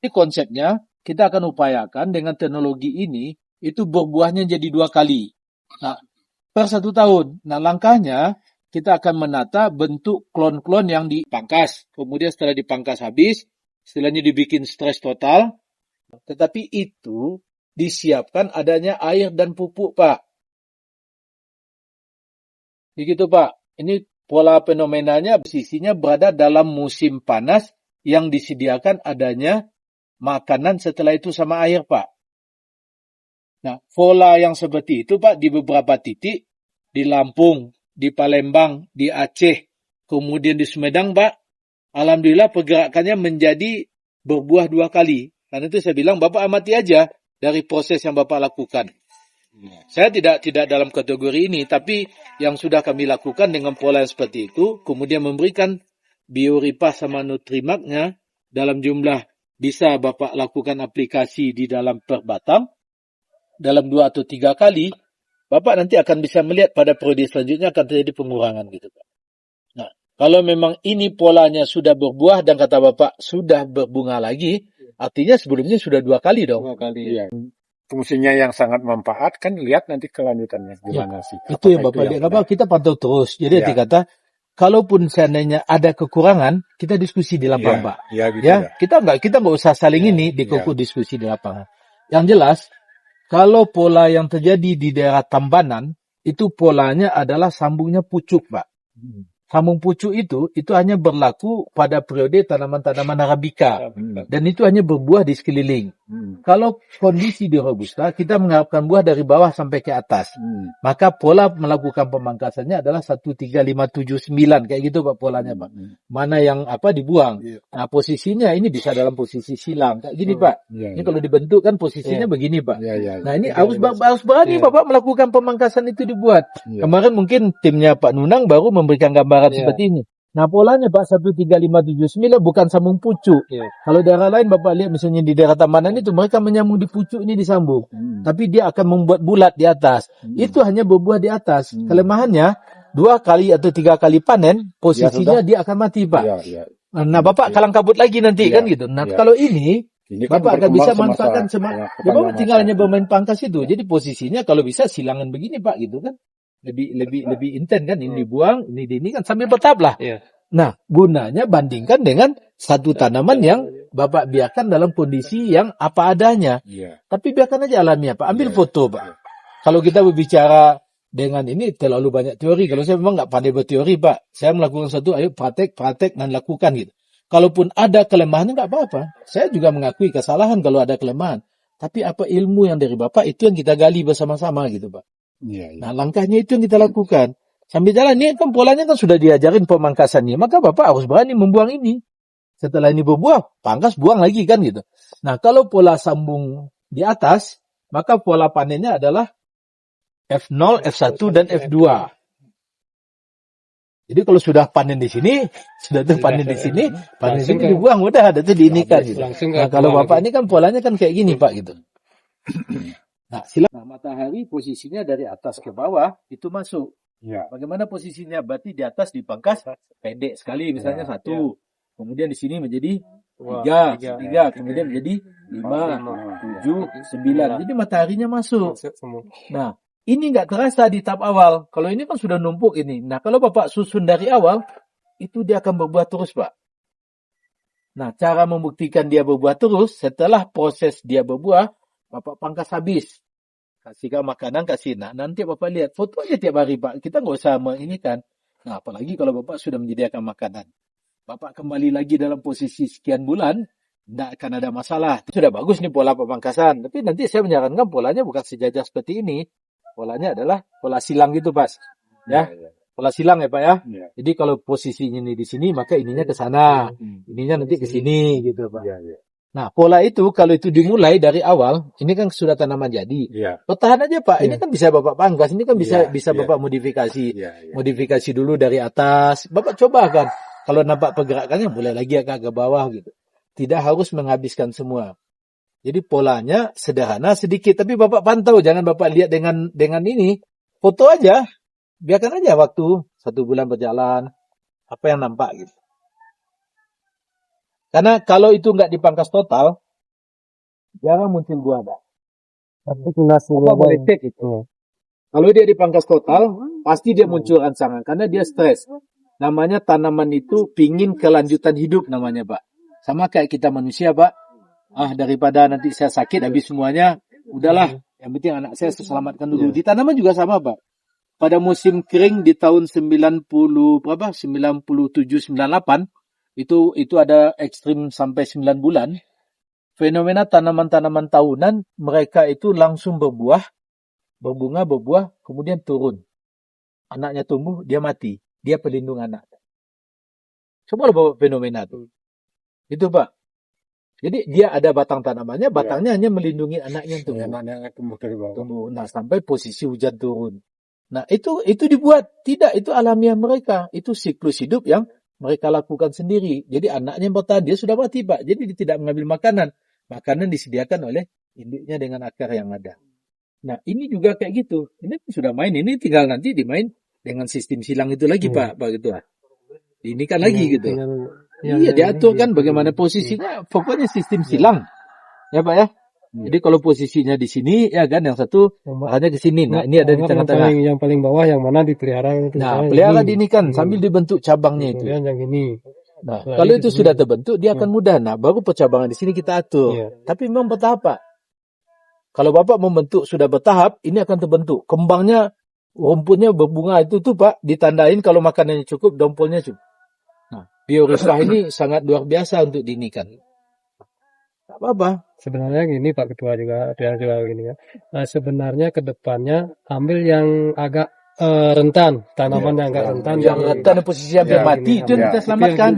Ini konsepnya kita akan upayakan dengan teknologi ini itu berbuahnya jadi 2 kali. Nah, per 1 tahun. Nah, langkahnya kita akan menata bentuk klon-klon yang dipangkas. Kemudian setelah dipangkas habis, istilahnya dibikin stres total. Tetapi itu disiapkan adanya air dan pupuk, Pak. Begitu, Pak. Ini pola fenomenanya posisinya berada dalam musim panas yang disediakan adanya makanan setelah itu sama air, Pak. Nah, pola yang seperti itu, Pak, di beberapa titik, di Lampung, di Palembang, di Aceh, kemudian di Sumedang, Pak, alhamdulillah pergerakannya menjadi berbuah 2 kali. Karena itu saya bilang, Bapak amati aja dari proses yang Bapak lakukan. Saya tidak dalam kategori ini, tapi yang sudah kami lakukan dengan pola yang seperti itu, kemudian memberikan bioripah sama Nutrimaknya dalam jumlah bisa Bapak lakukan aplikasi di dalam per batang, dalam 2 atau 3 kali, Bapak nanti akan bisa melihat pada periode selanjutnya akan terjadi pengurangan gitu, Pak. Nah, kalau memang ini polanya sudah berbuah dan kata Bapak sudah berbunga lagi, artinya sebelumnya sudah 2 kali dong. 2 kali. Iya. Fungsinya yang sangat manfaat kan, lihat nanti kelanjutannya gimana sih. Itu yang Bapak lihat. Apa kita pantau terus. Jadi arti kata, kalaupun seandainya ada kekurangan, kita diskusi di lapangan, Pak. Kita nggak usah saling diskusi di lapangan. Yang jelas, kalau pola yang terjadi di daerah Tambanan, itu polanya adalah sambungnya pucuk, Pak. Sambung pucuk itu hanya berlaku pada periode tanaman-tanaman Arabica. Dan itu hanya berbuah di sekeliling. Kalau kondisi di Robusta, kita mengharapkan buah dari bawah sampai ke atas. Maka pola melakukan pemangkasannya adalah 1, 3, 5, 7, 9. Kayak gitu, Pak, polanya, Pak. Mana yang dibuang. Nah, posisinya ini bisa dalam posisi silang. Kayak gini, Pak. Ini kalau dibentuk kan posisinya begini, Pak. Nah, ini harus berani, Bapak, melakukan pemangkasan itu dibuat. Kemarin mungkin timnya Pak Nunang baru memberikan gambaran seperti ini. Nah, polanya Pak 1, 3, 5, 7, 9 bukan sambung pucuk. Kalau daerah lain Bapak lihat misalnya di daerah Tambanan itu mereka menyambung di pucuk ini disambung. Tapi dia akan membuat bulat di atas. Itu hanya berbuah di atas. Kelemahannya 2 kali atau 3 kali panen posisinya dia akan mati, Pak. Nah, Bapak kalang kabut lagi nanti kan gitu. Nah, kalau ini kan Bapak akan bisa manfaatkan Bapak tinggal hanya bermain pangkas itu. Jadi posisinya kalau bisa silangan begini, Pak, gitu kan. Lebih intens kan, ini dibuang, ini kan sambil bertahap lah. Nah, gunanya bandingkan dengan satu tanaman yang Bapak biarkan dalam kondisi yang apa adanya. Tapi biarkan aja alamiah, Pak. Ambil foto, Pak. Kalau kita berbicara dengan ini terlalu banyak teori. Kalau saya memang nggak pandai berteori, Pak. Saya melakukan satu, ayo praktek dan lakukan gitu. Kalaupun ada kelemahan nggak apa-apa. Saya juga mengakui kesalahan kalau ada kelemahan. Tapi apa ilmu yang dari Bapak itu yang kita gali bersama-sama gitu, Pak. Nah, langkahnya itu yang kita lakukan. Sambil jalan, ini kan polanya kan sudah diajarin pemangkasannya. Maka Bapak harus berani membuang ini. Setelah ini berbuah, pangkas, buang lagi kan gitu. Nah, kalau pola sambung di atas, maka pola panennya adalah F0, F1, dan F2. Jadi kalau sudah panen di sini, panen di sini dibuang, udah ada tuh diinikan gitu. Nah, kalau Bapak ini kan polanya kan kayak gini, Pak, gitu. Nah, matahari posisinya dari atas ke bawah itu masuk. Bagaimana posisinya? Berarti di atas dipangkas pendek sekali, misalnya 1. Kemudian di sini menjadi 3, kemudian menjadi 5, 7, 9. Jadi mataharinya masuk. Nah, ini nggak terasa di tahap awal. Kalau ini kan sudah numpuk ini. Nah, kalau Bapak susun dari awal, itu dia akan berbuah terus, Pak. Nah, cara membuktikan dia berbuah terus, setelah proses dia berbuah, Bapak pangkas habis. Kasihkan makanan, kasih. Nah, nanti Bapak lihat foto aja tiap hari, Pak. Kita nggak usah menginikan. Nah, apalagi kalau Bapak sudah menyediakan makanan. Bapak kembali lagi dalam posisi sekian bulan, tidak akan ada masalah. Sudah bagus nih pola pemangkasan. Tapi nanti saya menyarankan polanya bukan sejajar seperti ini. Polanya adalah pola silang gitu, Pak. Pola silang ya, Pak ya. Jadi kalau posisinya ini di sini, maka ininya ke sana. Ininya nanti ke sini gitu, Pak. Nah, pola itu kalau itu dimulai dari awal, ini kan sudah tanaman jadi. Bertahan aja, Pak. Ini kan bisa Bapak pangkas, ini kan bisa Bapak modifikasi. Modifikasi dulu dari atas. Bapak coba kan. Kalau nampak pergerakannya boleh lagi agak ke bawah gitu. Tidak harus menghabiskan semua. Jadi polanya sederhana sedikit, tapi Bapak pantau, jangan Bapak lihat dengan ini. Foto aja. Biarkan aja waktu 1 bulan berjalan, apa yang nampak gitu. Karena kalau itu nggak dipangkas total, jarang muncul buah, Pak. Tapi tunas Apa boleh cek itu. Kalau dia dipangkas total, pasti dia muncul rangsangan karena dia stres. Namanya tanaman itu pingin kelanjutan hidup namanya, Pak. Sama kayak kita manusia, Pak. Daripada nanti saya sakit habis semuanya, udahlah. Yang penting anak saya selamatkan dulu. Di tanaman juga sama, Pak. Pada musim kering di tahun 97, 98, itu ada ekstrim sampai 9 bulan. Fenomena tanaman-tanaman tahunan, mereka itu langsung berbuah, berbunga, berbuah, kemudian turun. Anaknya tumbuh, dia mati. Dia pelindung anak. Coba bawa fenomena itu. Itu, Pak. Jadi dia ada batang tanamannya, batangnya hanya melindungi anaknya yang tumbuh. Anaknya tumbuh dari bawah. Nah, sampai posisi hujan turun. Nah, itu dibuat. Tidak, itu alamiah mereka. Itu siklus hidup yang mereka lakukan sendiri. Jadi anaknya yang bertahan, dia sudah mati, Pak. Jadi dia tidak mengambil makanan. Makanan disediakan oleh induknya dengan akar yang ada. Nah, ini juga kayak gitu. Ini sudah main, ini tinggal nanti dimain dengan sistem silang itu lagi, Pak. Begitu lah. Ini kan lagi gitu. Iya, diatur kan bagaimana posisinya. Pokoknya sistem silang. Ya, Pak ya. Jadi kalau posisinya di sini, ya kan, yang satu hanya ke sini. Nah, ini ada di tengah-tengah. Yang paling bawah yang mana dipelihara itu. Nah, pelihara ini kan sambil dibentuk cabangnya itu. Yang ini. Nah, kalau itu sudah terbentuk, dia akan mudah. Nah, baru percabangan di sini kita atur. Tapi memang bertahap, Pak. Kalau Bapak membentuk sudah bertahap, ini akan terbentuk. Kembangnya, rumputnya berbunga itu tuh, Pak, ditandain kalau makanannya cukup, dompolnya cukup. Nah, biorisah ini sangat luar biasa untuk diinikan. Tak apa-apa. Sebenarnya gini Pak Ketua juga, dia juga gini ya. Nah, sebenarnya ke depannya ambil yang agak rentan, tanaman yang agak rentan. Yang rentan posisi hampir mati, itu yang kita selamatkan.